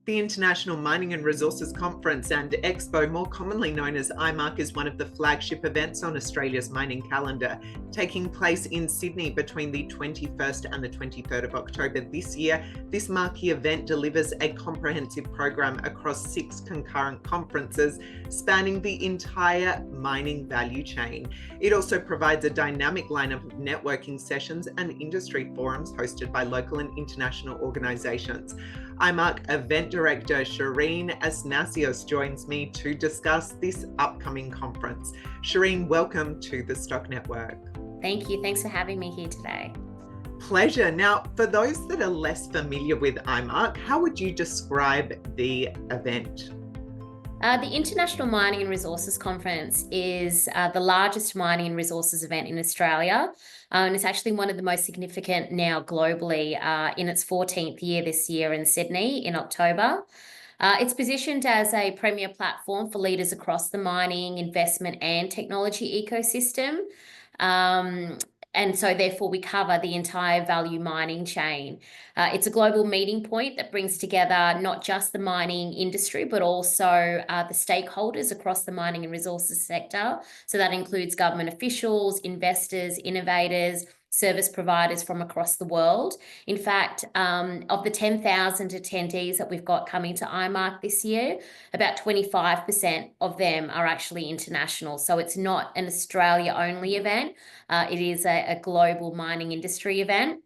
The International Mining and Resources Conference and Expo, more commonly known as IMARC, is one of the flagship events on Australia's mining calendar, taking place in Sydney between the 21st and the 23rd of October this year. This marquee event delivers a comprehensive program across 6 concurrent conferences spanning the entire mining value chain. It also provides a dynamic lineup of networking sessions and industry forums hosted by local and international organisations. IMARC Event Director Sherene Asnasyous joins me to discuss this upcoming conference. Sherene, welcome to the Stock Network. Thank you. Thanks for having me here today. Pleasure. Now, for those that are less familiar with IMARC, how would you describe the event? The International Mining and Resources Conference is the largest mining and resources event in Australia, and it's actually one of the most significant now globally in its 14th year this year in Sydney in October. It's positioned as a premier platform for leaders across the mining, investment and technology ecosystem. And so therefore we cover the entire value mining chain. It's a global meeting point that brings together not just the mining industry, but also the stakeholders across the mining and resources sector. So that includes government officials, investors, innovators, service providers from across the world. In fact, of the 10,000 attendees that we've got coming to IMARC this year, about 25% of them are actually international. So it's not an Australia-only event. It is a global mining industry event.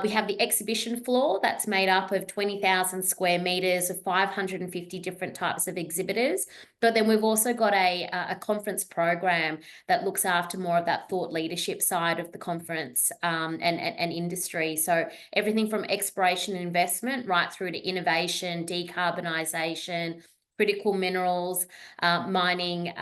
We have the exhibition floor that's made up of 20,000 square meters of 550 different types of exhibitors. But then we've also got a conference program that looks after more of that thought leadership side of the conference and industry. So everything from exploration and investment right through to innovation, decarbonisation, critical minerals, mining,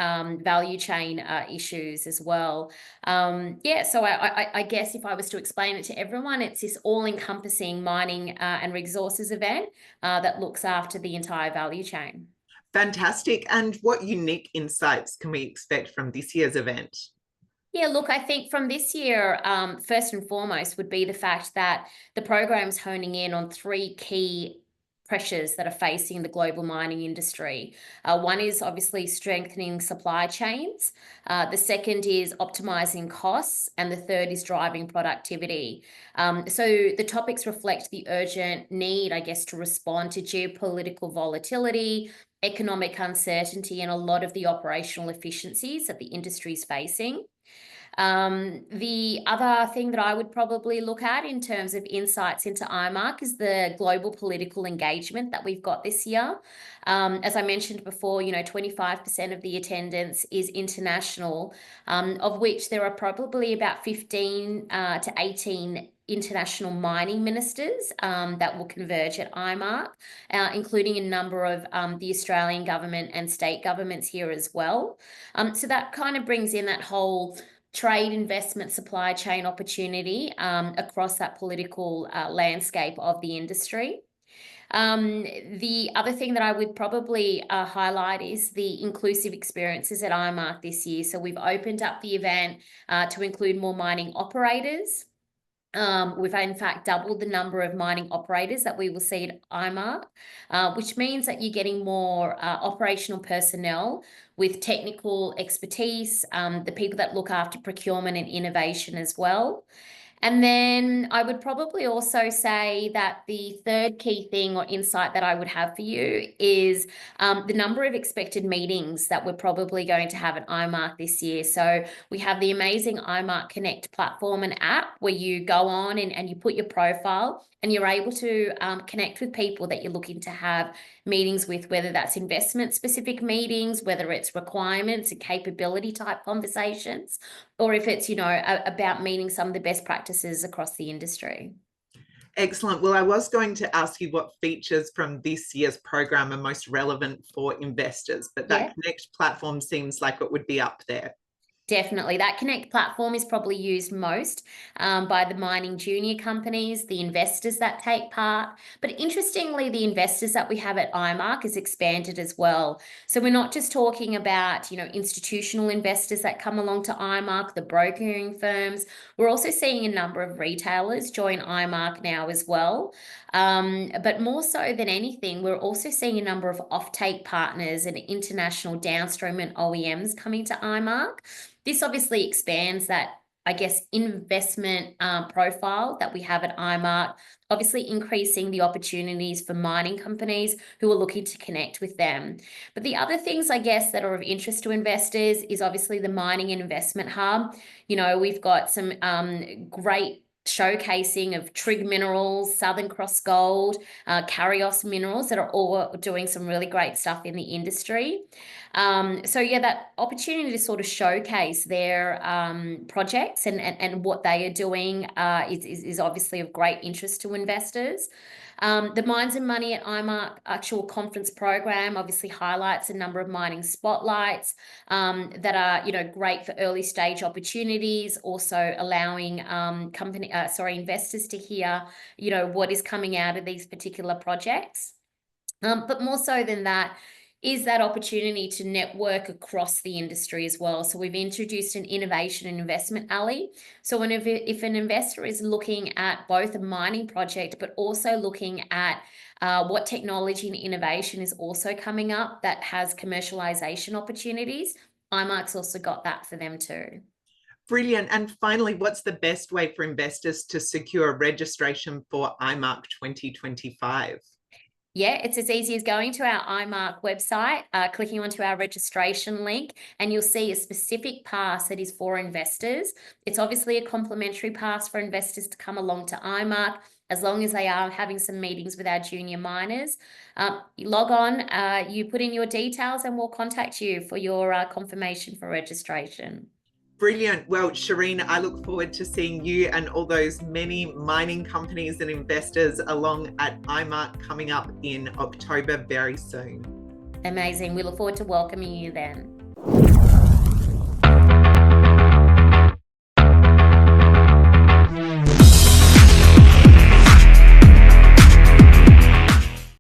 value chain issues as well. So I guess if I was to explain it to everyone, it's this all-encompassing mining and resources event that looks after the entire value chain. Fantastic. And what unique insights can we expect from this year's event? Yeah, look, I think from this year, first and foremost would be the fact that the program's honing in on 3 key pressures that are facing the global mining industry. One is obviously strengthening supply chains. The second is optimizing costs. And the third is driving productivity. So the topics reflect the urgent need, I guess, to respond to geopolitical volatility, economic uncertainty, and a lot of the operational efficiencies that the industry is facing. The other thing that I would probably look at in terms of insights into IMARC is the global political engagement that we've got this year. As I mentioned before, 25% of the attendance is international, of which there are probably about 15 to 18 international mining ministers that will converge at IMARC, including a number of the Australian government and state governments here as well. So that kind of brings in that whole trade, investment, supply chain opportunity across that political landscape of the industry. The other thing that I would probably highlight is the inclusive experiences at IMARC this year. So we've opened up the event to include more mining operators. We've in fact doubled the number of mining operators that we will see at IMARC, which means that you're getting more operational personnel with technical expertise, the people that look after procurement and innovation as well. And then I would probably also say that the third key thing or insight that I would have for you is the number of expected meetings that we're probably going to have at IMARC this year. So we have the amazing IMARC Connect platform and app where you go on and you put your profile and you're able to connect with people that you're looking to have meetings with, whether that's investment specific meetings, whether it's requirements and capability type conversations, or if it's, about meeting some of the best practices across the industry. Excellent. Well, I was going to ask you what features from this year's program are most relevant for investors, but that Connect platform seems like it would be up there. Definitely. That Connect platform is probably used most by the mining junior companies, the investors that take part. But interestingly, the investors that we have at IMARC is expanded as well. So we're not just talking about, institutional investors that come along to IMARC, the brokering firms. We're also seeing a number of retailers join IMARC now as well. But more so than anything, we're also seeing a number of offtake partners and international downstream and OEMs coming to IMARC. This obviously expands that, I guess, investment profile that we have at IMARC, obviously increasing the opportunities for mining companies who are looking to connect with them. But the other things, I guess, that are of interest to investors is obviously the mining and investment hub. We've got some great showcasing of Trig Minerals, Southern Cross Gold, Carios Minerals that are all doing some really great stuff in the industry. So yeah, that opportunity to sort of showcase their projects and what they are doing is obviously of great interest to investors. The Mines and Money at IMARC actual conference program obviously highlights a number of mining spotlights that are, great for early stage opportunities, also allowing investors to hear, what is coming out of these particular projects. But more so than that, is that opportunity to network across the industry as well. So we've introduced an innovation and investment alley. So if an investor is looking at both a mining project, but also looking at what technology and innovation is also coming up that has commercialization opportunities, IMARC's also got that for them too. Brilliant. And finally, what's the best way for investors to secure registration for IMARC 2025? Yeah, it's as easy as going to our IMARC website, clicking onto our registration link, and you'll see a specific pass that is for investors. It's obviously a complimentary pass for investors to come along to IMARC, as long as they are having some meetings with our junior miners. You log on, you put in your details, and we'll contact you for your confirmation for registration. Brilliant. Well, Sherene, I look forward to seeing you and all those many mining companies and investors along at IMARC coming up in October very soon. Amazing. We look forward to welcoming you then.